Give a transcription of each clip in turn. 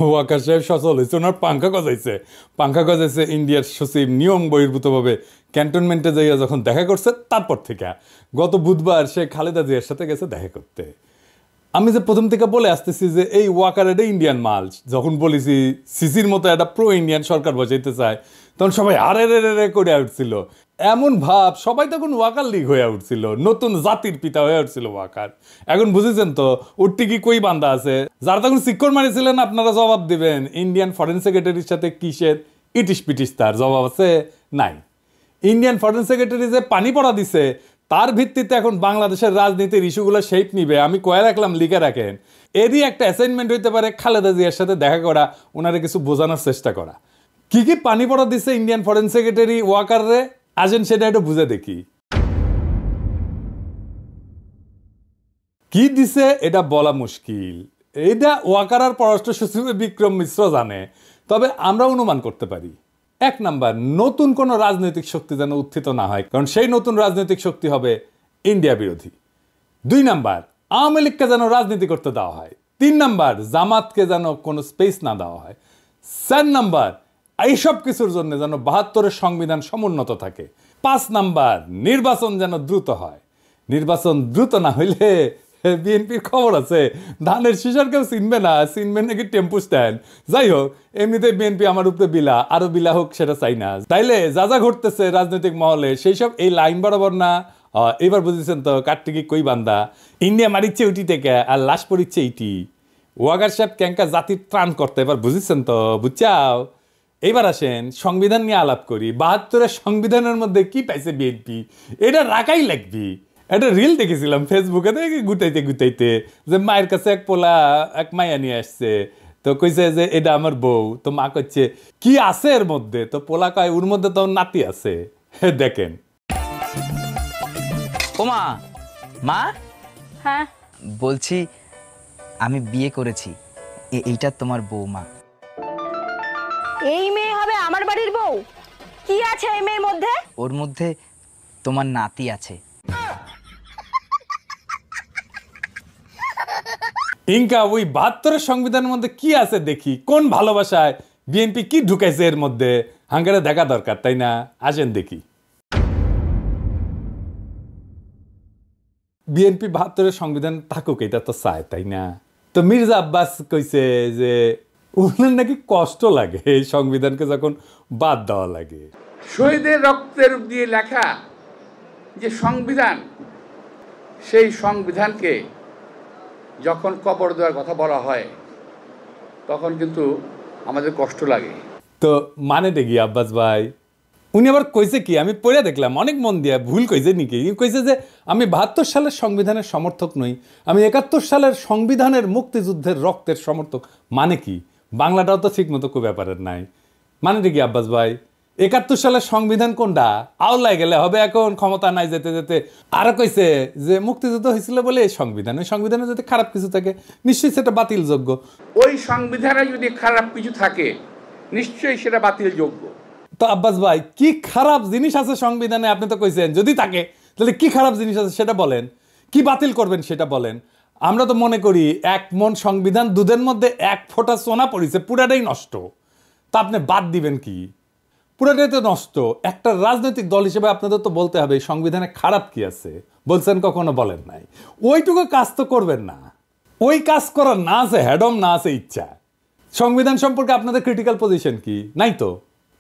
ওয়াকার সাহেব সচল হয়েছে, ওনার পাঙ্খা গজাইছে ইন্ডিয়ার সচিব নিয়ম বহির্ভূতভাবে ক্যান্টনমেন্টে যাইয়া যখন দেখা করছে তারপর থেকে গত বুধবার সে খালেদা জিয়ার সাথে গেছে দেখা করতে। আমি যে প্রথম থেকে বলে আসতেছি যে এই ওয়াকার এটা ইন্ডিয়ান মাল, যখন বলেছি সিসির মতো একটা প্রো ইন্ডিয়ান সরকার বসাইতে চায় তখন সবাই আরে রে রে করে উঠছিল, এমন ভাব সবাই তখন ওয়াকার লীগ হয়ে উঠছিল, নতুন জাতির পিতা হয়ে উঠছিল ওয়াকার। এখন বুঝেছেন তো উঠতে কি কই বান্ধা আছে, যারা তখন সিক্কর মারিছিলেন আপনারা জবাব দিবেন ইন্ডিয়ান ফরেন সেক্রেটারির সাথে কিসের ইটিস পিটিস, তার জবাব আছে নাই। ইন্ডিয়ান ফরেন সেক্রেটারি যে পানি পড়া দিছে তার ভিত্তিতে এখন বাংলাদেশের রাজনীতির ইস্যুগুলো শেপ নিবে, আমি কয়ে রাখলাম লিখে রাখেন। এরই একটা অ্যাসাইনমেন্ট হইতে পারে খালেদা জিয়ার সাথে দেখা করা, ওনারে কিছু বোঝানোর চেষ্টা করা। কি কি পানি পড়া দিছে ইন্ডিয়ান ফরেন সেক্রেটারি ওয়াকার রে, আসেন সেটা একটু বুঝে দেখি। কি দিছে এটা বলা মুশকিল, এটা ওয়াকার আর পররাষ্ট্র সচিব বিক্রম মিশ্র জানে, তবে আমরা অনুমান করতে পারি। এক নাম্বার, নতুন কোনো রাজনৈতিক শক্তি যেন উত্থিত না হয়, কারণ সেই নতুন রাজনৈতিক শক্তি হবে ইন্ডিয়া বিরোধী। 2 নাম্বার, আওয়ামী লীগকে যেন রাজনীতি করতে দেওয়া হয়। 3 নাম্বার, জামাতকে যেন কোনো স্পেস না দেওয়া হয়। 4 নাম্বার, এইসব কিছুর জন্য যেন 72-এর সংবিধান সমুন্নত থাকে। 5 নাম্বার, নির্বাচন যেন দ্রুত হয়। নির্বাচন দ্রুত না হইলে বিএনপির খবর আছে ধানের শিশার কেউ চিনবে না, চিনবে নাকি টেম্পু স্ট্যান্ড। যাই হোক, এমনিতে বিএনপি আমার উপরে বিলা, আরো বিলা হোক সেটা চাই না। তাইলে যা যা ঘটতেছে রাজনৈতিক মহলে সেই সব এই লাইন বরাবর না। এবার বুঝেছেন তো কাটটিকি কই বান্দা, ইন্ডিয়া মারিচ্ছে উটি থেকে আর লাশ পড়িচ্ছে ইটি। ওয়াকার সাহেব ক্যাঙ্কা জাতির ত্রাণ করতে, এবার বুঝেছেন তো, বুঝছাও। এইবার আসেন সংবিধান নিয়ে আলাপ করি। 72-এর সংবিধানের মধ্যে কি পাইছে বিএনপি, এটা রাখাই লাগবি। একটা রিল দেখেছিলাম ফেসবুকে, দেখি গুতাইতে যে মায়ের কাছে এক মাইয়া নিয়ে আসছে, তো কইছে যে এটা আমার বউ, তো মা কইছে কি আছে এর মধ্যে, তো পোলা কয় ওর মধ্যে তো নাতি আছে। দেখেন। ও মা, মা, হ্যাঁ বলছি আমি বিয়ে করেছি, এইটা তোমার বউ। মা, এই মেয়ে হবে আমার বাড়ির বউ? কি আছে এই মেয়ের মধ্যে? ওর মধ্যে তোমার নাতি আছে। ইনকা ওই 72-এর সংবিধানের মধ্যে কি আছে দেখি, কোন ভালোবাসায় বিএনপি কি ঢুকাইছে এর মধ্যে, হাঙ্গারে দেখা দরকার, তাই না? আসেন দেখি। বিএনপি 72-এর সংবিধান থাকুক, এটা তো চায়, তাই না? তো মির্জা আব্বাস কইছে যে ওনার নাকি কষ্ট লাগে এই সংবিধানকে যখন বাদ দেওয়া লাগে। শহীদের রক্তের দিয়ে লেখা যে সংবিধান, সেই সংবিধানকে যখন কবর দেওয়ার কথা বলা হয় তখন কিন্তু আমাদের কষ্ট লাগে। তো মানেটা কি আব্বাস ভাই? উনি আবার কইছে কি, আমি পড়ে দেখলাম অনেক মন দিয়া, ভুল কইছে নাকি? কইছে যে আমি 72 সালের সংবিধানের সমর্থক নই, আমি 71 সালের সংবিধানের মুক্তিযুদ্ধের রক্তের সমর্থক। মানে কি? বাংলাটাও তো ঠিক মতো কই ব্যাপারের নাই। মানেটা কি আব্বাস ভাই? 71 সালের সংবিধান কোনটা? আওলায় গেলে হবে, এখন ক্ষমতা নাই যেতে যেতে। আরো কইছে যে মুক্তিযুদ্ধ হয়েছিল বলে এই সংবিধান, ওই সংবিধানে যদি খারাপ কিছু থাকে নিশ্চয়ই সেটা বাতিলযোগ্য। ওই সংবিধানে যদি খারাপ কিছু থাকে নিশ্চয়ই সেটা বাতিলযোগ্য। তো আব্বাস ভাই, কি খারাপ জিনিস আছে সংবিধানে? আপনি তো কইছেন যদি থাকে, তাহলে কি খারাপ জিনিস আছে সেটা বলেন, কি বাতিল করবেন সেটা বলেন। আমরা তো মনে করি 1 মণ সংবিধান, দুধের মধ্যে 1 ফোঁটা সোনা পড়েছে, পুরাটাই নষ্ট। তা আপনি বাদ দিবেন কি? পুরাটাই তো নষ্ট। একটা রাজনৈতিক দল হিসেবে আপনাদের তো বলতে হবে সংবিধানে খারাপ কি আছে। বলছেন কখনো? বলেন নাই। ওইটুকু কাজ তো করবেন না। ওই কাজ করার না আছে হ্যাডম, না আছে ইচ্ছা। সংবিধান সম্পর্কে আপনাদের ক্রিটিক্যাল পজিশন কি? নাই তো।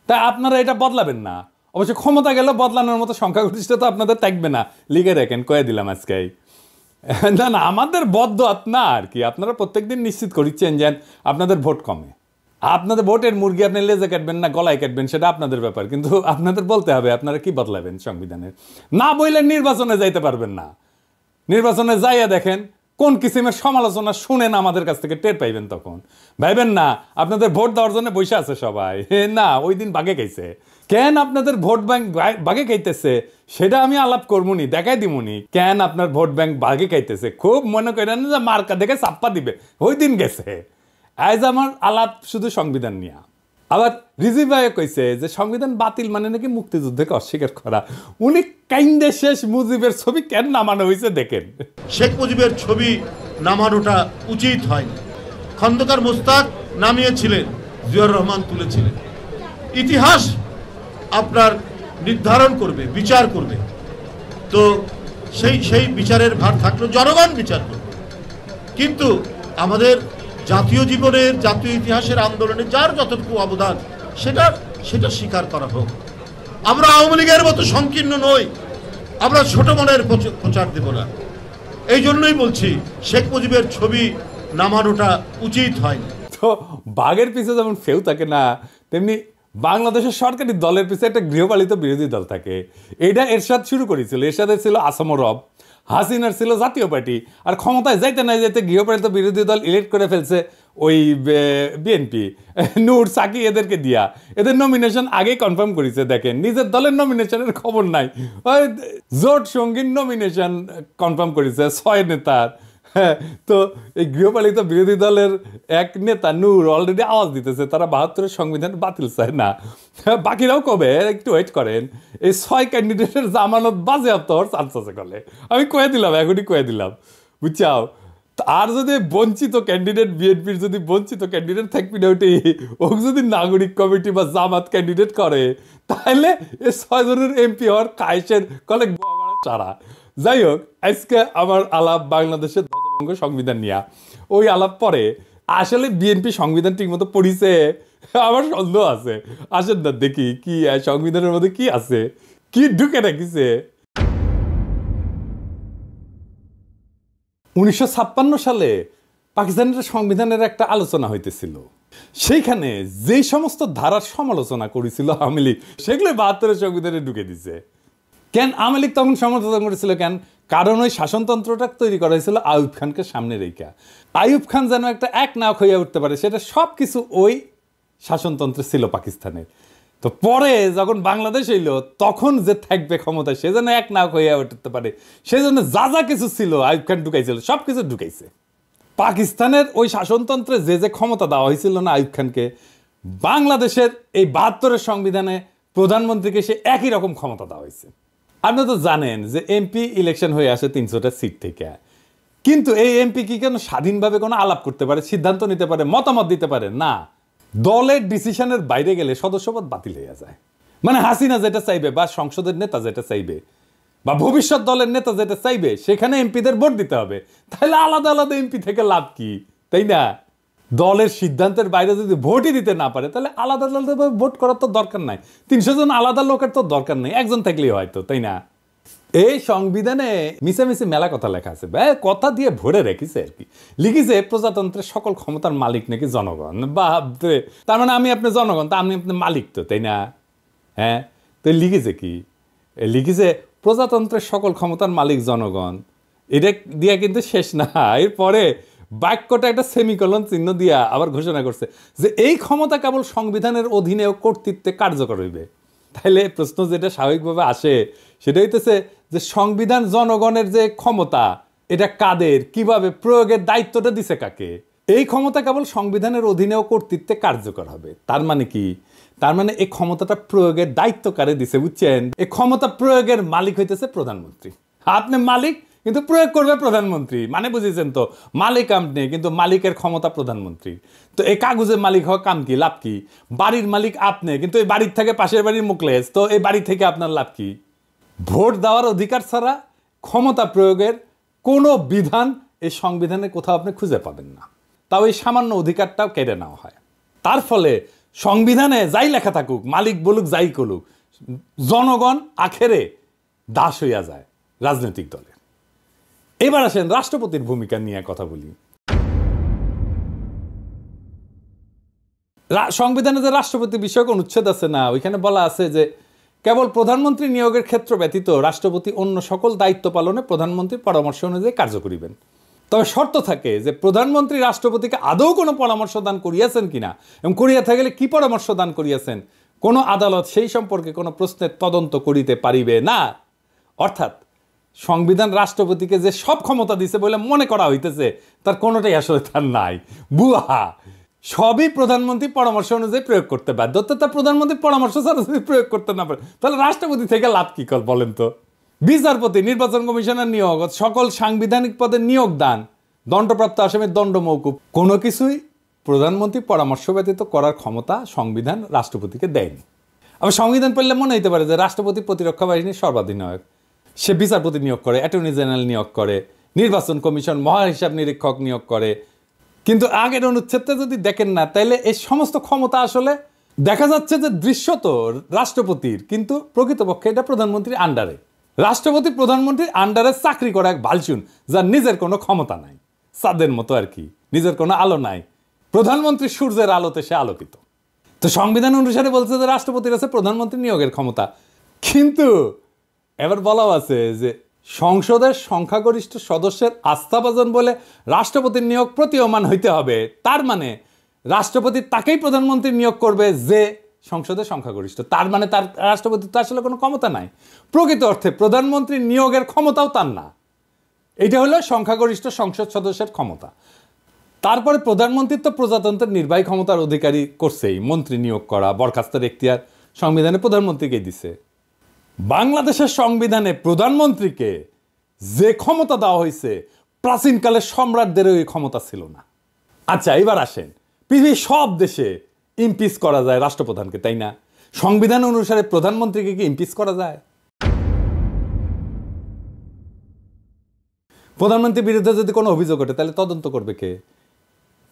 তাই আপনারা এটা বদলাবেন না। অবশ্য ক্ষমতা গেলে বদলানোর মতো সংখ্যাগরিষ্ঠতা আপনাদের থাকবে না, লিখে রাখেন, কয়ে দিলাম আজকে। না না, আমাদের বদ্ধ না আর কি। আপনারা প্রত্যেকদিন নিশ্চিত করিচ্ছেন যে আপনাদের ভোট কমে। আপনাদের ভোটের মুরগি আপনি লেজে কাটবেন না গলায় কাটবেন সেটা আপনাদের ব্যাপার, কিন্তু আপনাদের বলতে হবে আপনারা কি বদলাবেন সংবিধানের। না বললে নির্বাচনে যাইতে পারবেন না। নির্বাচনে যাইয়া দেখেন কোন কিসিমের সমালোচনা শুনেন আমাদের কাছ থেকে টের পাইবেন, তখন ভাইবেন না আপনাদের ভোট দেওয়ার জন্য বসে আছে সবাই। না, ওই দিন বাগে খাইছে। কেন আপনাদের ভোট ব্যাংক বাগে খাইতেছে সেটা আমি আলাপ করবনি, দেখাই দিমুনি কেন আপনার ভোট ব্যাংক বাগে খাইতেছে। খুব মনে করেন যে মার্কা দেখে চাপ্পা দিবে, ওই দিন গেছে। আজ আমার আলাপ শুধু সংবিধান নিয়ে। আবার রিজি ভাই কইছে যে সংবিধান বাতিল মানে নাকি মুক্তিযুদ্ধকে অস্বীকার করা। উনি কাইন্দে শেষ মুজিবের ছবি কেন নামানো হয়েছে দেখেন। শেখ মুজিবের ছবি নামানোটা উচিত হয়নি। খন্দকার মোস্তাক নামিয়েছিলেন, জিয়াউর রহমান তুলেছিলেন। ইতিহাস আপনার নির্ধারণ করবে, বিচার করবে। তো সেই বিচারের ভার থাকলো, জনগণ বিচার করবে। কিন্তু আমাদের জাতীয় জীবনের, জাতীয় ইতিহাসের আন্দোলনে যার যতটুকু অবদান সেটা স্বীকার করা হোক। আমরা আওয়ামী লীগের মতো সংকীর্ণ নই, আমরা ছোট মনের প্রচার দেব না। এই জন্যই বলছি শেখ মুজিবের ছবি নামানোটা উচিত হয়নি। তো বাঘের পিছে যেমন ফেউ থাকে না, তেমনি বাংলাদেশের সরকারি দলের পিছে একটা গৃহপালিত বিরোধী দল থাকে। এটা এরশাদ শুরু করেছিল। এরশাদের ছিল আসাম রব, হাসিনার ছিল জাতীয় পার্টি, আর ক্ষমতায় যাইতে না যাইতে গৃহপালিত বিরোধী দল ইলেক্ট করে ফেলছে ওই বিএনপি, নূর সাকি এদেরকে দিয়া। এদের নমিনেশন আগেই কনফার্ম করেছে। দেখেন, নিজের দলের নমিনেশনের খবর নাই, ওই জোট সঙ্গীর নমিনেশন কনফার্ম করেছে 6 নেতার। হ্যাঁ, তো এই গৃহপালিত বিরোধী দলের এক নেতা নূর অলরেডি আওয়াজ দিতেছে তারা 72-এর সংবিধান বাতিল চায় না। বাকিরাও কবে একটু ওয়েট করেন, এই 6 ক্যান্ডিডেটের জামানত বাজেয়াপ্ত হওয়ার চান্স আছে। কলে আমি কয়ে দিলাম, এখনই কয়ে দিলাম, বুঝছাও। আর যদি বঞ্চিত ক্যান্ডিডেট, বিএনপির যদি বঞ্চিত ক্যান্ডিডেট থাকবি না, ওটি ও যদি নাগরিক কমিটি বা জামাত ক্যান্ডিডেট করে, তাহলে এই 6 জনের এমপি হওয়ার কায়েসের কলে চারা। যাই হোক, আজকে আমার আলাপ বাংলাদেশের ধ্বজভঙ্গ সংবিধান নিয়ে। ওই আলাপ পরে আসলে বিএনপি সংবিধান ঠিক মতো পড়িছে আমার সন্দেহ আছে। আসেন না দেখি কি সংবিধানের মধ্যে কি আছে, কি ঢুকে রাখিছে। 1956 সালে পাকিস্তানের সংবিধানের একটা আলোচনা হইতেছিল। সেইখানে যেই সমস্ত ধারার সমালোচনা করেছিল আওয়ামী লীগ, সেগুলো 72-এর সংবিধানে ঢুকে দিছে। কেন আওয়ামী লীগ তখন সমর্থন করেছিল? কেন? কারণ ওই শাসনতন্ত্রটা তৈরি করা হয়েছিল আইয়ুব খানকে সামনে রেখা। আইয়ুব খান যেন একটা এক নাক হইয়া উঠতে পারে, সেটা সব কিছু ওই শাসনতন্ত্রে ছিল পাকিস্তানের। তো পরে যখন বাংলাদেশ হইলো, তখন যে থাকবে ক্ষমতায়, সে যেন এক নাক হইয়া উঠতে পারে, সেই জন্য যা যা কিছু ছিল আইয়ুব খান ঢুকাইছিল, সব কিছু ঢুকাইছে। পাকিস্তানের ওই শাসনতন্ত্রে যে যে ক্ষমতা দেওয়া হয়েছিল না আইয়ুব খানকে, বাংলাদেশের এই 72-এর সংবিধানে প্রধানমন্ত্রীকে সে একই রকম ক্ষমতা দেওয়া হয়েছে। আপনি তো জানেন যে এমপি ইলেকশন হয়ে আসে 300টা সিট থেকে, কিন্তু এই এমপি কি কেন স্বাধীনভাবে কোনো আলাপ করতে পারে, সিদ্ধান্ত নিতে পারে, মতামত দিতে পারে না? দলের ডিসিশনের বাইরে গেলে সদস্যপদ বাতিল হয়ে যায়। মানে হাসিনা যেটা চাইবে, বা সংসদের নেতা যেটা চাইবে, বা ভবিষ্যৎ দলের নেতা যেটা চাইবে, সেখানে এমপিদের ভোট দিতে হবে। তাহলে আলাদা আলাদা এমপি থেকে লাভ কি, তাই না? দলের সিদ্ধান্তের বাইরে যদি ভোটই দিতে না পারে, তাহলে আলাদা আলাদাভাবে ভোট করার তো দরকার নাই। 300 জন আলাদা লোকের তো দরকার নেই, একজন থাকলেই হয়তো, তাই না? এই সংবিধানে মিশামিশি মেলা কথা লেখা আছে, কথা দিয়ে ভরে রেখেছে আর কি। লিখেছে প্রজাতন্ত্রের সকল ক্ষমতার মালিক নাকি জনগণ। বাপরে, তার মানে আমি আপনি জনগণ, তা আমি আপনি মালিক তো, তাই না? হ্যাঁ, তো লিখেছে কি? লিখেছে প্রজাতন্ত্রের সকল ক্ষমতার মালিক জনগণ। এটা দিয়া কিন্তু শেষ না, এরপরে বাক্যটা একটা সেমিকলন চিহ্ন দিয়া আবার ঘোষণা করছে যে এই ক্ষমতা কেবল সংবিধানের অধীনে ও কর্তৃত্বে কার্যকর হইবে। তাহলে প্রশ্ন যেটা স্বাভাবিকভাবে আসে সেটা হইতেছে যে সংবিধান জনগণের যে ক্ষমতা, এটা কাদের, কিভাবে প্রয়োগের দায়িত্বটা দিছে কাকে? এই ক্ষমতা কেবল সংবিধানের অধীনে ও কর্তৃত্বে কার্যকর হবে। তার মানে কি? তার মানে এই ক্ষমতাটা প্রয়োগের দায়িত্ব কারে দিছে, বুঝছেন? এই ক্ষমতা প্রয়োগের মালিক হইতেছে প্রধানমন্ত্রী। আপনি মালিক, কিন্তু প্রয়োগ করবে প্রধানমন্ত্রী। মানে বুঝেছেন তো, মালিক আপনি, কিন্তু মালিকের ক্ষমতা প্রধানমন্ত্রী। তো এই কাগজের মালিক হওয়া কাম কি, লাভ কি? বাড়ির মালিক আপনি, কিন্তু এই বাড়ির থেকে পাশের বাড়ির মুখলেস, তো এই বাড়ি থেকে আপনার লাভ কি? ভোট দেওয়ার অধিকার ছাড়া ক্ষমতা প্রয়োগের কোনো বিধান এই সংবিধানে কোথাও আপনি খুঁজে পাবেন না। তাও এই সামান্য অধিকারটাও কেড়ে নেওয়া হয়। তার ফলে সংবিধানে যাই লেখা থাকুক, মালিক বলুক যাই করুক, জনগণ আখেরে দাস হইয়া যায় রাজনৈতিক দলের। এবার আসেন রাষ্ট্রপতির ভূমিকা নিয়ে কথা বলি। সংবিধানে যে রাষ্ট্রপতি বিষয়ক অনুচ্ছেদ আছে না, ওইখানে বলা আছে যে কেবল প্রধানমন্ত্রী নিয়োগের ক্ষেত্র ব্যতীত রাষ্ট্রপতি অন্য সকল দায়িত্ব পালনে প্রধানমন্ত্রীর পরামর্শ অনুযায়ী কার্য করিবেন। তবে শর্ত থাকে যে প্রধানমন্ত্রী রাষ্ট্রপতিকে আদৌ কোনো পরামর্শ দান করিয়াছেন কিনা, এবং করিয়া থাকলে কি পরামর্শ দান করিয়াছেন, কোনো আদালত সেই সম্পর্কে কোনো প্রশ্নের তদন্ত করিতে পারিবে না। অর্থাৎ সংবিধান রাষ্ট্রপতিকে যে সব ক্ষমতা দিছে বলে মনে করা হইতেছে, তার কোনোটাই আসলে তার নাই, বুহা। সবই প্রধানমন্ত্রী পরামর্শ অনুযায়ী প্রয়োগ করতে বাধ্য। তা প্রধানমন্ত্রী পরামর্শ ছাড়া যদি প্রয়োগ করতে না পারে, তাহলে রাষ্ট্রপতি থেকে লাভ কি কর বলেন তো? বিচারপতি, নির্বাচন কমিশনের নিয়োগ, সকল সাংবিধানিক পদে নিয়োগ দান, দণ্ডপ্রাপ্ত আসামির দণ্ড মওকুফ, কোনো কিছুই প্রধানমন্ত্রী পরামর্শ ব্যতীত করার ক্ষমতা সংবিধান রাষ্ট্রপতিকে দেয়নি। আবার সংবিধান পড়লে মনে হতে পারে যে রাষ্ট্রপতি প্রতিরক্ষা বাহিনীর সর্বাধিনায়ক, সে বিচারপতি নিয়োগ করে, অ্যাটর্নি জেনারেল নিয়োগ করে, নির্বাচন কমিশন, মহাহিসাব নিরীক্ষক নিয়োগ করে। কিন্তু আগের অনুচ্ছেদটা যদি দেখেন না, তাইলে এই সমস্ত ক্ষমতা আসলে দেখা যাচ্ছে যে দৃশ্যত রাষ্ট্রপতির, কিন্তু প্রকৃতপক্ষে এটা প্রধানমন্ত্রীর আন্ডারে। রাষ্ট্রপতি প্রধানমন্ত্রীর আন্ডারে চাকরি করা এক ভালচুন, যার নিজের কোনো ক্ষমতা নাই, চাঁদের মতো আর কি, নিজের কোনো আলো নাই। প্রধানমন্ত্রী সূর্যের আলোতে সে আলোকিত। তো সংবিধান অনুসারে বলছে যে রাষ্ট্রপতির আছে প্রধানমন্ত্রী নিয়োগের ক্ষমতা, কিন্তু এবার বলাও আছে যে সংসদের সংখ্যাগরিষ্ঠ সদস্যের আস্থাভাজন বলে রাষ্ট্রপতির নিয়োগ প্রতীয়মান হইতে হবে। তার মানে রাষ্ট্রপতি তাকেই প্রধানমন্ত্রী নিয়োগ করবে যে সংসদের সংখ্যাগরিষ্ঠ। তার মানে তার রাষ্ট্রপতির তো আসলে কোনো ক্ষমতা নাই। প্রকৃত অর্থে প্রধানমন্ত্রী নিয়োগের ক্ষমতাও তার না। এটা হলো সংখ্যাগরিষ্ঠ সংসদ সদস্যের ক্ষমতা। তারপরে প্রধানমন্ত্রীর তো প্রজাতন্ত্রের নির্বাহী ক্ষমতার অধিকারী করছেই, মন্ত্রী নিয়োগ করা, বরখাস্তের এখতিয়ার সংবিধানে প্রধানমন্ত্রীকেই দিছে। বাংলাদেশের সংবিধানে প্রধানমন্ত্রীকে যে ক্ষমতা দেওয়া হয়েছে, প্রাচীনকালের সম্রাটদের ওই ক্ষমতা ছিল না। আচ্ছা, এবার আসেন, পৃথিবীর সব দেশে ইমপিচ করা যায় রাষ্ট্রপ্রধানকে, তাই না? সংবিধান অনুসারে প্রধানমন্ত্রীকে কি ইমপিচ করা যায়? প্রধানমন্ত্রীর বিরুদ্ধে যদি কোনো অভিযোগ ওঠে তাহলে তদন্ত করবে কে?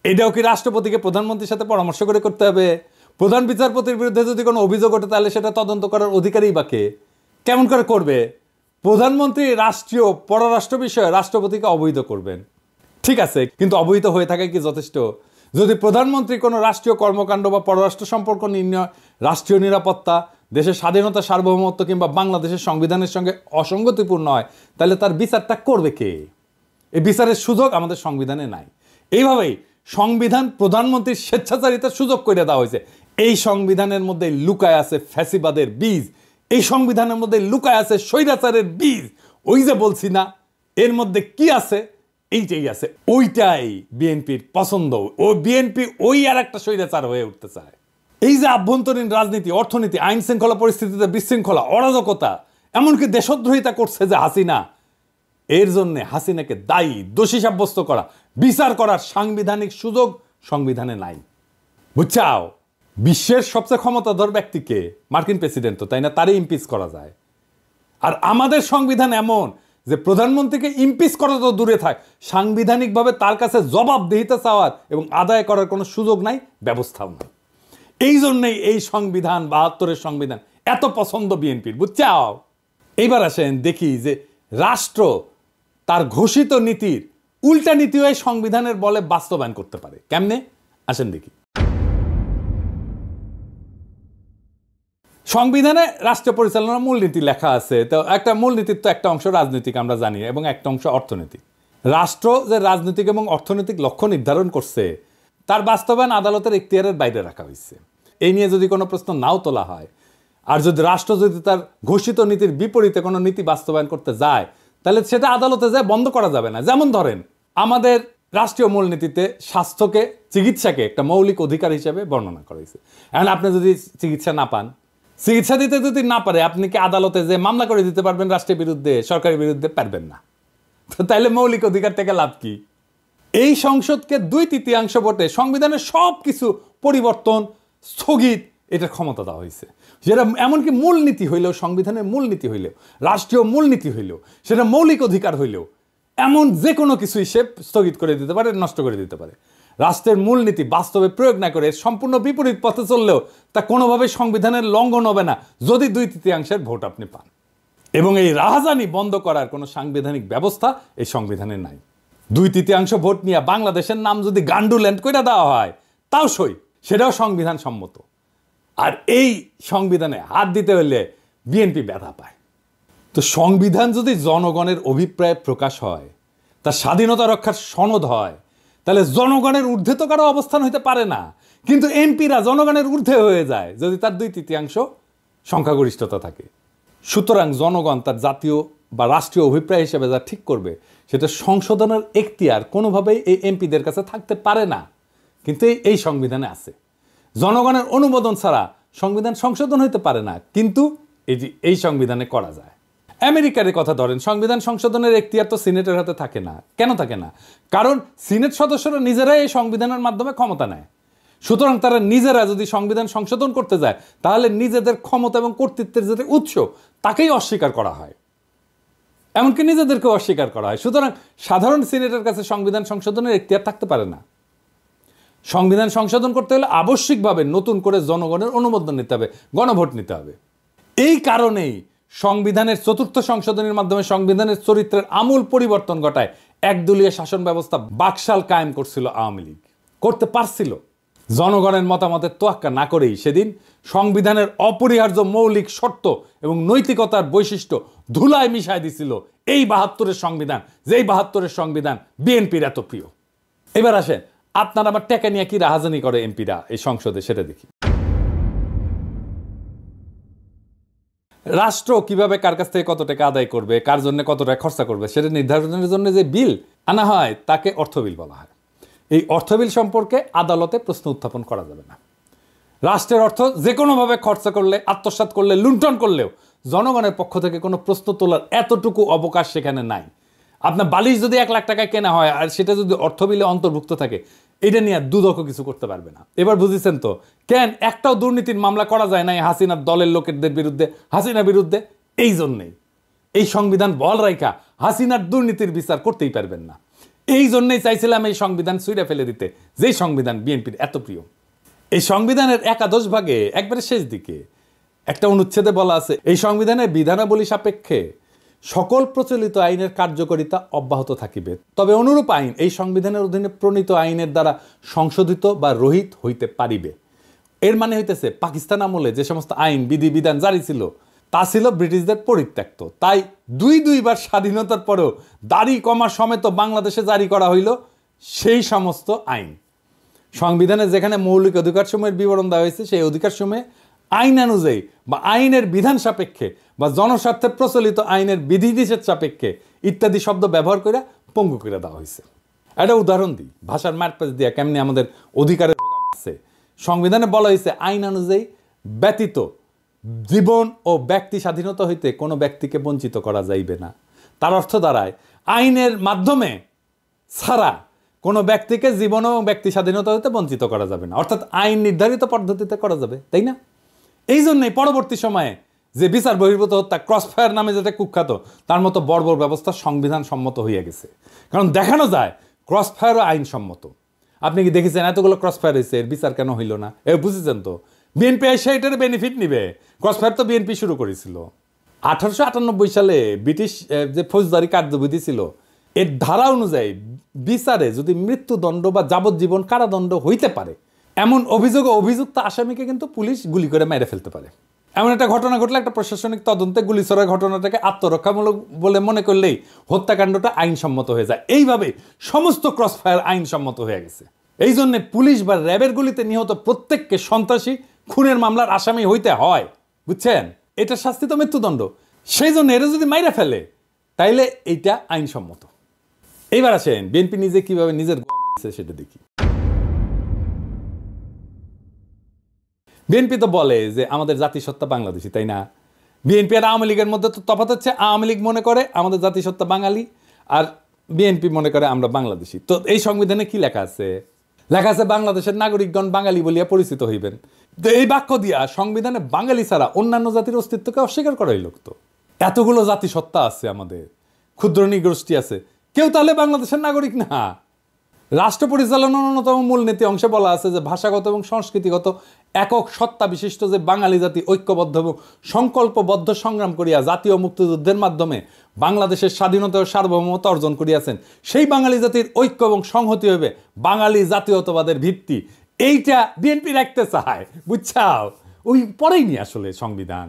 এটাও কি রাষ্ট্রপতিকে প্রধানমন্ত্রীর সাথে পরামর্শ করে করতে হবে? প্রধান বিচারপতির বিরুদ্ধে যদি কোনো অভিযোগ ওঠে তাহলে সেটা তদন্ত করার অধিকারী বা কে? কেমন করে করবে? প্রধানমন্ত্রী রাষ্ট্রীয় পররাষ্ট্র বিষয়ে রাষ্ট্রপতিকে অবহিত করবেন, ঠিক আছে, কিন্তু অবহিত হয়ে থাকে কি যথেষ্ট? যদি প্রধানমন্ত্রী কোনো রাষ্ট্রীয় কর্মকাণ্ড বা পররাষ্ট্র সম্পর্ক নির্ণয়, রাষ্ট্রীয় নিরাপত্তা, দেশের স্বাধীনতা, সার্বভৌমত্ব কিংবা বাংলাদেশের সংবিধানের সঙ্গে অসঙ্গতিপূর্ণ হয়, তাহলে তার বিচারটা করবে কে? এই বিচারের সুযোগ আমাদের সংবিধানে নাই। এইভাবেই সংবিধান প্রধানমন্ত্রীর স্বেচ্ছাচারিতার সুযোগ করে দেওয়া হয়েছে। এই সংবিধানের মধ্যে লুকায় আছে ফ্যাসিবাদের বীজ, এই সংবিধানের মধ্যে লুকায় আছে স্বৈরাচারের বীজ। ওই যে বলছি না, এর মধ্যে কি আছে? এইটাই আছে, ওইটাই বিএনপির পছন্দ। ও বিএনপি ওই আর একটা স্বৈরাচার হয়ে উঠতে চায়। এই যে আভ্যন্তরীণ রাজনীতি, অর্থনীতি, আইন শৃঙ্খলা পরিস্থিতিতে বিশৃঙ্খলা, অরাজকতা, এমনকি দেশদ্রোহিতা করছে যে হাসিনা, এর জন্য হাসিনাকে দায়ী, দোষী সাব্যস্ত করা, বিচার করার সাংবিধানিক সুযোগ সংবিধানে নাই। বুঝছাও? বিশ্বের সবচেয়ে ক্ষমতাধর ব্যক্তিকে, মার্কিন প্রেসিডেন্ট তো, তাই না, তারই ইমপিচ করা যায়। আর আমাদের সংবিধান এমন যে প্রধানমন্ত্রীকে ইমপিচ করা তো দূরে থাক, সাংবিধানিকভাবে তার কাছে জবাবদিহিতা চাওয়ার এবং আদায় করার কোনো সুযোগ নাই, ব্যবস্থাও নাই। এই জন্যই এই সংবিধান, ৭২-এর সংবিধান এত পছন্দ বিএনপির। বুঝছাও? এইবার আসেন দেখি যে রাষ্ট্র তার ঘোষিত নীতির উল্টা নীতিও এই সংবিধানের বলে বাস্তবায়ন করতে পারে। কেমনে? আসেন দেখি। সংবিধানে রাষ্ট্র পরিচালনার মূলনীতি লেখা আছে। তো একটা মূলনীতির তো একটা অংশ রাজনৈতিক, আমরা জানি, এবং একটা অংশ অর্থনৈতিক। রাষ্ট্র যে রাজনৈতিক এবং অর্থনৈতিক লক্ষ্য নির্ধারণ করছে, তার বাস্তবায়ন আদালতের এখতিয়ারের বাইরে রাখা হয়েছে। এই নিয়ে যদি কোনো প্রশ্ন নাও তোলা হয়, আর যদি রাষ্ট্র যদি তার ঘোষিত নীতির বিপরীতে কোনো নীতি বাস্তবায়ন করতে যায়, তাহলে সেটা আদালতে যায় বন্ধ করা যাবে না। যেমন ধরেন, আমাদের রাষ্ট্রীয় মূলনীতিতে স্বাস্থ্যকে, চিকিৎসাকে একটা মৌলিক অধিকার হিসেবে বর্ণনা করা হয়েছে। এখন আপনি যদি চিকিৎসা না পান, চিকিৎসা দিতে যদি না পারে, আপনি কি আদালতে যে মামলা করে দিতে পারবেন রাষ্ট্রের বিরুদ্ধে, সরকারের বিরুদ্ধে? পারবেন না। তো তাইলে মৌলিক অধিকার থেকে লাভ কি? এই সংসদকে 2/3 ভোটে সংবিধানের সব কিছু পরিবর্তন, স্থগিত, এটার ক্ষমতা দেওয়া হয়েছে। যেটা এমনকি মূলনীতি হইলেও, সংবিধানের মূলনীতি হইলেও, রাষ্ট্রীয় মূলনীতি হইলেও, সেটা মৌলিক অধিকার হইলেও, এমন যে কোনো কিছুই সে স্থগিত করে দিতে পারে, নষ্ট করে দিতে পারে। রাষ্ট্রের মূলনীতি বাস্তবে প্রয়োগ না করে সম্পূর্ণ বিপরীত পথে চললেও তা কোনোভাবে সংবিধানের লঙ্ঘন হবে না, যদি 2/3 ভোট আপনি পান। এবং এই রাহাজানি বন্ধ করার কোনো সাংবিধানিক ব্যবস্থা এই সংবিধানে নাই। 2/3 ভোট নিয়ে বাংলাদেশের নাম যদি গান্ডুল্যান্ড করে দেওয়া হয়, তাও সই, সেটাও সংবিধান সম্মত। আর এই সংবিধানে হাত দিতে হলে বিএনপি ব্যথা পায়। তো সংবিধান যদি জনগণের অভিপ্রায় প্রকাশ হয়, তার স্বাধীনতা রক্ষার সনদ হয়, তাহলে জনগণের ঊর্ধ্বে তো কারো অবস্থান হইতে পারে না। কিন্তু এমপিরা জনগণের ঊর্ধ্বে হয়ে যায় যদি তার 2/3 সংখ্যাগরিষ্ঠতা থাকে। সুতরাং জনগণ তার জাতীয় বা রাষ্ট্রীয় অভিপ্রায় হিসেবে যা ঠিক করবে, সেটা সংশোধনের এখতিয়ার কোনোভাবেই এই এমপিদের কাছে থাকতে পারে না। কিন্তু এই সংবিধানে আছে। জনগণের অনুমোদন ছাড়া সংবিধান সংশোধন হইতে পারে না, কিন্তু এই সংবিধানে করা যায়। আমেরিকার কথা ধরেন, সংবিধান সংশোধনের এখতিয়ার তো সিনেটের হাতে থাকে না। কেন থাকে না? কারণ সিনেট সদস্যরা নিজেরাই এই সংবিধানের মাধ্যমে ক্ষমতা নেয়। সুতরাং তারা নিজেরা যদি সংবিধান সংশোধন করতে যায় তাহলে নিজেদের ক্ষমতা এবং কর্তৃত্বের যে উৎস তাকেই অস্বীকার করা হয়, এমনকি নিজেদেরকেও অস্বীকার করা হয়। সুতরাং সাধারণ সিনেটের কাছে সংবিধান সংশোধনের এখতিয়ার থাকতে পারে না। সংবিধান সংশোধন করতে হলে আবশ্যিকভাবে নতুন করে জনগণের অনুমোদন নিতে হবে, গণভোট নিতে হবে। এই কারণেই সংবিধানের চতুর্থ সংশোধনের মাধ্যমে সংবিধানের চরিত্রের আমূল পরিবর্তন ঘটায় একদলীয় শাসন ব্যবস্থা বাকশাল কায়েম করছিল আওয়ামী লীগ, করতে পারছিল। জনগণের মতামতের তোয়াক্কা না করেই সেদিন সংবিধানের অপরিহার্য মৌলিক শর্ত এবং নৈতিকতার বৈশিষ্ট্য ধুলায় মিশায় দিছিল এই ৭২-এর সংবিধান, যেই ৭২-এর সংবিধান বিএনপির এত প্রিয়। এবার আসেন, আপনারা আবার টাকা নিয়ে কি রাহাজানি করে এমপিরা এই সংসদে, সেটা দেখি। রাষ্ট্র কিভাবে কার কাছ থেকে কত টাকা আদায় করবে, কার জন্য কত টাকা খরচা করবে সেটা নির্ধারণের জন্য যে বিল আনা হয় তাকে অর্থ বিল বলা হয়। এই অর্থ বিল সম্পর্কে আদালতে প্রশ্ন উত্থাপন করা যাবে না। রাষ্ট্রের অর্থ যে কোনোভাবে খরচা করলে, আত্মসাৎ করলে, লুণ্ঠন করলেও জনগণের পক্ষ থেকে কোনো প্রশ্ন তোলার এতটুকু অবকাশ সেখানে নাই। আপনার বালিশ যদি ১ লাখ টাকায় কেনা হয় আর সেটা যদি অর্থ বিলে অন্তর্ভুক্ত থাকে, এটা নিয়ে দুদক কিছু করতে পারবে না। এবার বুঝেছেন তো কেন একটাও দুর্নীতির মামলা করা যায় না হাসিনার দলের লোকেদের বিরুদ্ধে, হাসিনার বিরুদ্ধে? এই জন্যেই এই সংবিধান বল রাইখা হাসিনার দুর্নীতির বিচার করতেই পারবেন না। এই জন্যই চাইছিলাম এই সংবিধান ছুঁড়ে ফেলে দিতে, যেই সংবিধান বিএনপির এত প্রিয়। এই সংবিধানের একাদশ ভাগে একবারে শেষ দিকে একটা অনুচ্ছেদে বলা আছে, এই সংবিধানের বিধানাবলী সাপেক্ষে সকল প্রচলিত আইনের কার্যকারিতা অব্যাহত থাকিবে, তবে অনুরূপ আইন এই সংবিধানের অধীনে প্রণীত আইনের দ্বারা সংশোধিত বা রহিত হইতে পারিবে। এর মানে হইতেছে পাকিস্তান আমলে যে সমস্ত আইন বিধি বিধান জারি ছিল তা ছিল ব্রিটিশদের পরিত্যক্ত, তাই দুইবার স্বাধীনতার পরেও দাড়ি কমা সমেত বাংলাদেশে জারি করা হইল সেই সমস্ত আইন। সংবিধানে যেখানে মৌলিক অধিকারসমূহের বিবরণ দেওয়া হয়েছে সেই অধিকারসমূহে আইন অনুযায়ী বা আইনের বিধান সাপেক্ষে বা জনস্বার্থে প্রচলিত আইনের বিধিনিষেধ সাপেক্ষে ইত্যাদি শব্দ ব্যবহার করে পঙ্গু করে দেওয়া হয়েছে। একটা উদাহরণ দিই, ভাষার মারপ্যাচ দিয়া কেমনি আমাদের অধিকারের আছে। সংবিধানে বলা হয়েছে আইন অনুযায়ী ব্যতীত জীবন ও ব্যক্তি স্বাধীনতা হইতে কোনো ব্যক্তিকে বঞ্চিত করা যাইবে না। তার অর্থ দাঁড়ায় আইনের মাধ্যমে ছাড়া কোনো ব্যক্তিকে জীবন ও ব্যক্তি স্বাধীনতা হইতে বঞ্চিত করা যাবে না, অর্থাৎ আইন নির্ধারিত পদ্ধতিতে করা যাবে, তাই না? এই জন্যই পরবর্তী সময়ে যে বিচার বহির্ভূত হত্যা, ক্রসফায়ার নামে যেটা কুখ্যাত, তার মতো বর্বর ব্যবস্থা সংবিধান সম্মত হইয়া গেছে। কারণ দেখানো যায় ক্রসফায়ারও আইনসম্মত। আপনি কি দেখেছেন এতগুলো ক্রসফায়ার হয়েছে, এর বিচার কেন হইল না? বুঝেছেন তো বিএনপি এসে এটার বেনিফিট নিবে। ক্রসফায়ার তো বিএনপি শুরু করেছিল। 1898 সালে ব্রিটিশ যে ফৌজদারি কার্যবিধি ছিল এর ধারা অনুযায়ী বিচারে যদি মৃত্যুদণ্ড বা যাবজ্জীবন কারাদণ্ড হইতে পারে এমন অভিযোগে অভিযুক্ত আসামিকে কিন্তু পুলিশ গুলি করে মেরে ফেলতে পারে। এমন একটা ঘটনা ঘটলে একটা প্রশাসনিক তদন্তে গুলি ছোড়ার ঘটনাটাকে আত্মরক্ষামূলক বলে মনে করলেই হত্যাকাণ্ডটা আইনসম্মত হয়ে যায়। এইভাবে সমস্ত ক্রসফায়ার আইনসম্মত হয়ে গেছে। এই জন্য পুলিশ বা র্যাবের গুলিতে নিহত প্রত্যেককে সন্ত্রাসী খুনের মামলার আসামি হইতে হয়, বুঝছেন? এটা শাস্তি তো মৃত্যুদণ্ড। সেই জন্য এরা যদি মাইরা ফেলে তাইলে এইটা আইনসম্মত। এইবার আসেন বিএনপি নিজে কিভাবে নিজের গোয়া মারিছে সেটা দেখি। বিএনপি তো বলে যে আমাদের জাতিসত্তা বাংলাদেশি, তাই না? বিএনপি আর আওয়ামী লীগের মধ্যে তো তফাৎ হচ্ছে, আওয়ামী লীগ মনে করে আমাদের জাতিসত্তা বাঙালি আর বিএনপি মনে করে আমরা বাংলাদেশি। তো এই সংবিধানে কি লেখা আছে? লেখা আছে বাংলাদেশের নাগরিকগণ বাঙালি বলিয়া পরিচিত হইবেন। তো এই বাক্য দিয়া সংবিধানে বাঙালি ছাড়া অন্যান্য জাতির অস্তিত্বকে অস্বীকার করা হইল। তো এতগুলো জাতিসত্তা আছে, আমাদের ক্ষুদ্র নৃগোষ্ঠী আছে, কেউ তাহলে বাংলাদেশের নাগরিক না? রাষ্ট্র পরিচালনার অন্যতম মূলনীতি অংশে বলা আছে যে ভাষাগত এবং সংস্কৃতিগত একক সত্তা বিশিষ্ট যে বাঙালি জাতি ঐক্যবদ্ধ এবং সংকল্পবদ্ধ সংগ্রাম করিয়া জাতীয় মুক্তিযুদ্ধের মাধ্যমে বাংলাদেশের স্বাধীনতা ও সার্বভৌমত্ব অর্জন করিয়াছেন, সেই বাঙালি জাতির ঐক্য এবং সংহতি হইবে বাঙালি জাতীয়তাবাদের ভিত্তি। এইটা বিএনপি রাখতে চায়, বুঝছাও? ওই পরেই নি আসলে সংবিধান।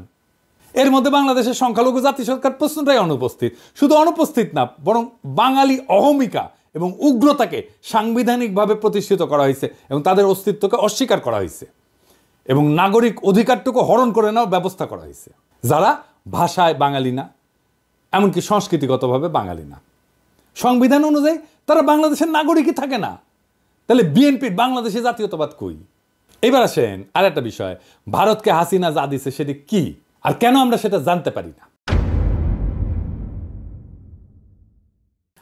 এর মধ্যে বাংলাদেশের সংখ্যালঘু জাতি সরকার প্রশ্নটাই অনুপস্থিত। শুধু অনুপস্থিত না, বরং বাঙালি অহমিকা এবং উগ্রতাকে সাংবিধানিকভাবে প্রতিষ্ঠিত করা হয়েছে এবং তাদের অস্তিত্বকে অস্বীকার করা হয়েছে এবং নাগরিক অধিকারটুকু হরণ করে নেওয়ার ব্যবস্থা করা হয়েছে। যারা ভাষায় বাঙালি না, এমনকি সংস্কৃতিগতভাবে বাঙালি না, সংবিধান অনুযায়ী তারা বাংলাদেশের নাগরিকই থাকে না। তাহলে বিএনপির বাংলাদেশে জাতীয়তাবাদ কই? এবার আসেন আর একটা বিষয়, ভারতকে হাসিনা যা দিছে সেটি কি আর কেন আমরা সেটা জানতে পারি না?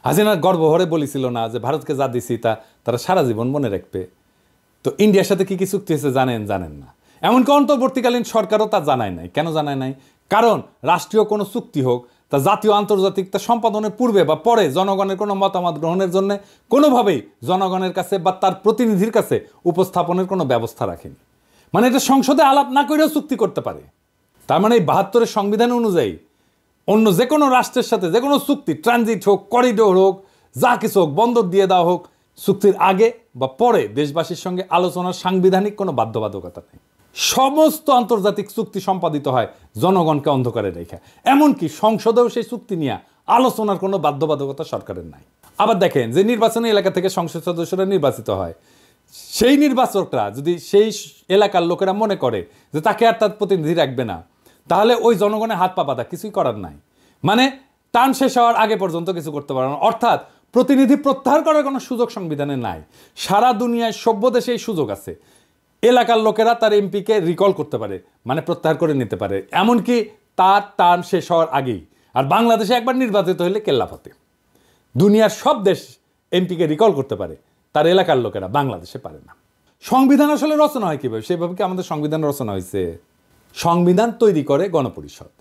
হাসিনা গর্বভরে বলেছিল না যে ভারতকে যা দিছি তা তারা সারা জীবন মনে রাখবে। তো ইন্ডিয়ার সাথে কি কি চুক্তি হয়েছে জানেন না। এমনকি অন্তর্বর্তীকালীন সরকারও তা জানায় নাই। কেন জানায় নাই? কারণ রাষ্ট্রীয় কোনো চুক্তি হোক তা জাতীয় আন্তর্জাতিক তা সম্পাদনের পূর্বে বা পরে জনগণের কোনো মতামত গ্রহণের জন্য কোনোভাবেই জনগণের কাছে বা তার প্রতিনিধির কাছে উপস্থাপনের কোনো ব্যবস্থা রাখেনি। মানে এটা সংসদে আলাপ না করেও চুক্তি করতে পারে। তার মানে এই ৭২-এর সংবিধান অনুযায়ী অন্য যে কোনো রাষ্ট্রের সাথে যে কোনো চুক্তি, ট্রানজিট হোক, করিডোর হোক, যা কিছু হোক, বন্দর দিয়ে দেওয়া হোক, চুক্তির আগে বা পরে দেশবাসীর সঙ্গে আলোচনার সাংবিধানিক কোনো বাধ্যবাধকতা নেই। সমস্ত আন্তর্জাতিক চুক্তি সম্পাদিত হয় জনগণকে অন্ধকারে রেখে। এমনকি সংসদেও সেই চুক্তি নিয়ে আলোচনার কোনো বাধ্যবাধকতা সরকারের নাই। আবার দেখেন যে নির্বাচনী এলাকা থেকে সংসদ সদস্যরা নির্বাচিত হয়, সেই নির্বাচকরা যদি সেই এলাকার লোকেরা মনে করে যে তাকে আর তার প্রতিনিধি রাখবে না, তাহলে ওই জনগণের হাত পা বাঁধা, কিছুই করার নাই। মানে টার্ম শেষ হওয়ার আগে পর্যন্ত কিছু করতে পারে না। অর্থাৎ প্রতিনিধি প্রত্যাহার করার কোনো সুযোগ সংবিধানে নাই। সারা দুনিয়ায় সভ্য দেশে এই সুযোগ আছে। এলাকার লোকেরা তার এমপিকে রিকল করতে পারে, মানে প্রত্যাহার করে নিতে পারে, এমনকি তার টার্ম শেষ হওয়ার আগেই। আর বাংলাদেশে একবার নির্বাচিত হলে কেল্লাফতে। দুনিয়ার সব দেশ এমপিকে রিকল করতে পারে, তার এলাকার লোকেরা, বাংলাদেশে পারে না। সংবিধান আসলে রচনা হয় কীভাবে? সেভাবে কি আমাদের সংবিধান রচনা হয়েছে? সংবিধান তৈরি করে গণপরিষদ।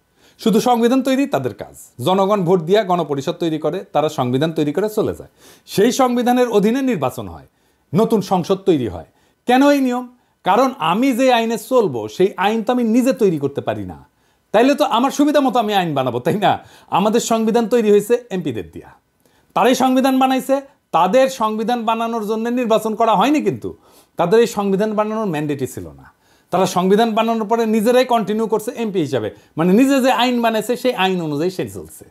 শুধু সংবিধান তৈরি তাদের কাজ। জনগণ ভোট দিয়া গণপরিষদ তৈরি করে, তারা সংবিধান তৈরি করে চলে যায়। সেই সংবিধানের অধীনে নির্বাচন হয়, নতুন সংসদ তৈরি হয়। কেন এই নিয়ম? কারণ আমি যে আইনে চলবো সেই আইন তো আমি নিজে তৈরি করতে পারি না। তাইলে তো আমার সুবিধা মতো আমি আইন বানাবো, তাই না? আমাদের সংবিধান তৈরি হয়েছে এমপিদের দিয়া। তারাই সংবিধান বানাইছে। তাদের সংবিধান বানানোর জন্য নির্বাচন করা হয়নি, কিন্তু তাদের এই সংবিধান বানানোর ম্যান্ডেটই ছিল না। তারা সংবিধান বানানোর পরে নিজেরাই কন্টিনিউ করছে এমপি হিসাবে, মানে নিজে যে আইন বানাইছে সেই আইন অনুযায়ী সে চলছে।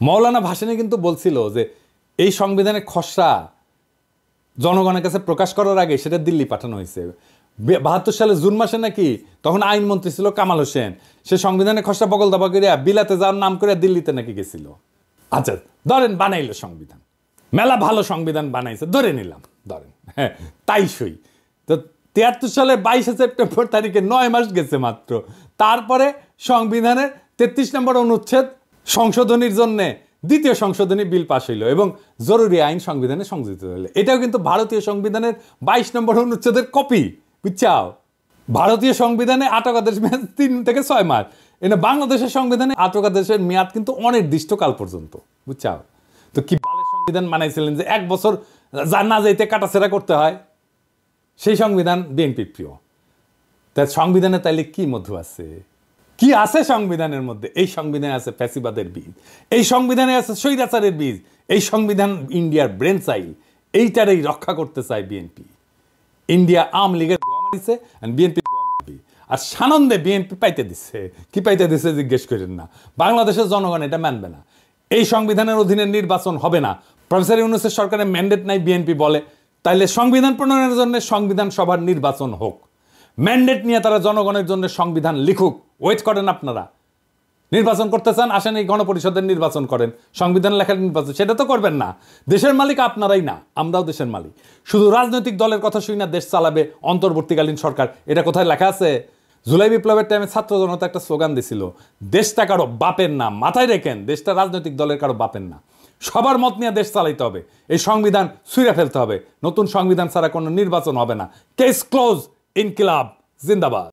মৌলানা ভাসানী কিন্তু বলছিল যে এই সংবিধানের খসড়া জনগণের কাছে প্রকাশ করার আগে সেটা দিল্লি পাঠানো হয়েছে। ৭২ সালে জুন মাসে নাকি, তখন আইনমন্ত্রী ছিল কামাল হোসেন, সে সংবিধানের খসড়া বগল দাবা করিয়া বিলাতে যাওয়ার নাম করে দিল্লিতে নাকি গেছিল। আচ্ছা ধরেন বানাইলো সংবিধান, মেলা ভালো সংবিধান বানাইছে, ধরে নিলাম, ধরেন হ্যাঁ তাই সই। তো ৭৩ সালের ২২শে সেপ্টেম্বর তারিখে ৯ মাস গেছে মাত্র। তারপরে সংবিধানের ৩৩ নম্বর অনুচ্ছেদ সংশোধনীর জন্য দ্বিতীয় সংশোধনী বিল পাশ হইল এবং জরুরি আইন সংবিধানে সংযোজিত হইল। এটাও কিন্তু ভারতীয় সংবিধানের ২২ নম্বর অনুচ্ছেদের কপি, বুঝছাও? ভারতীয় সংবিধানে আটকাদেশ মেয়াদ ৩ থেকে ৬ মাস, এনে বাংলাদেশের সংবিধানে আটকাদেশের মেয়াদ কিন্তু অনির্দিষ্টকাল পর্যন্ত, বুঝছাও? তো কি বালের সংবিধান বানাইছিলেন যে ১ বছর যা না যাইতে কাটাছেড়া করতে হয়? সেই সংবিধান বিএনপি প্রিয়। তাই সংবিধানে তাইলে কি মধু আছে? কি আছে সংবিধানের মধ্যে? এই সংবিধানে আছে ফ্যাসিবাদের বীজ, এই সংবিধানে আছে স্বৈরাচারের বীজ, এই সংবিধান ইন্ডিয়ার ব্রেন চাইল, এইটারই রক্ষা করতে চায় বিএনপি। ইন্ডিয়া আওয়ামী লীগের গোয়া মারিছে আর বিএনপি গোয়া মারবি, আর সানন্দে বিএনপি পাইতে দিচ্ছে। কি পাইতে দিচ্ছে জিজ্ঞেস করেন না, বাংলাদেশের জনগণ এটা মানবে না। এই সংবিধানের অধীনে নির্বাচন হবে না। প্রফেসর ইউনূসের সরকারের ম্যান্ডেট নাই বিএনপি বলে, তাইলে সংবিধান প্রণয়নের জন্য সংবিধান সভার নির্বাচন হোক। ম্যান্ডেট নিয়ে তারা জনগণের জন্য সংবিধান লিখুক। ওয়েট করেন আপনারা। নির্বাচন করতে চান, আসেন এই গণপরিষদের নির্বাচন করেন, সংবিধান লেখার নির্বাচন। সেটা তো করবেন না। দেশের মালিক আপনারাই না, আমরাও দেশের মালিক। শুধু রাজনৈতিক দলের কথা শুই না দেশ চালাবে অন্তর্বর্তীকালীন সরকার, এটা কোথায় লেখা আছে? জুলাই বিপ্লবের টাইমে ছাত্র জনতা একটা স্লোগান দিছিল, দেশটা কারো বাপের না, মাথায় রেখেন, দেশটা রাজনৈতিক দলের কারো বাপের না। সবার মত নিয়ে দেশ চালাইতে হবে। এই সংবিধান ছুঁড়ে ফেলতে হবে। নতুন সংবিধান ছাড়া কোনো নির্বাচন হবে না। Case close. ইনকিলাব জিন্দাবাদ।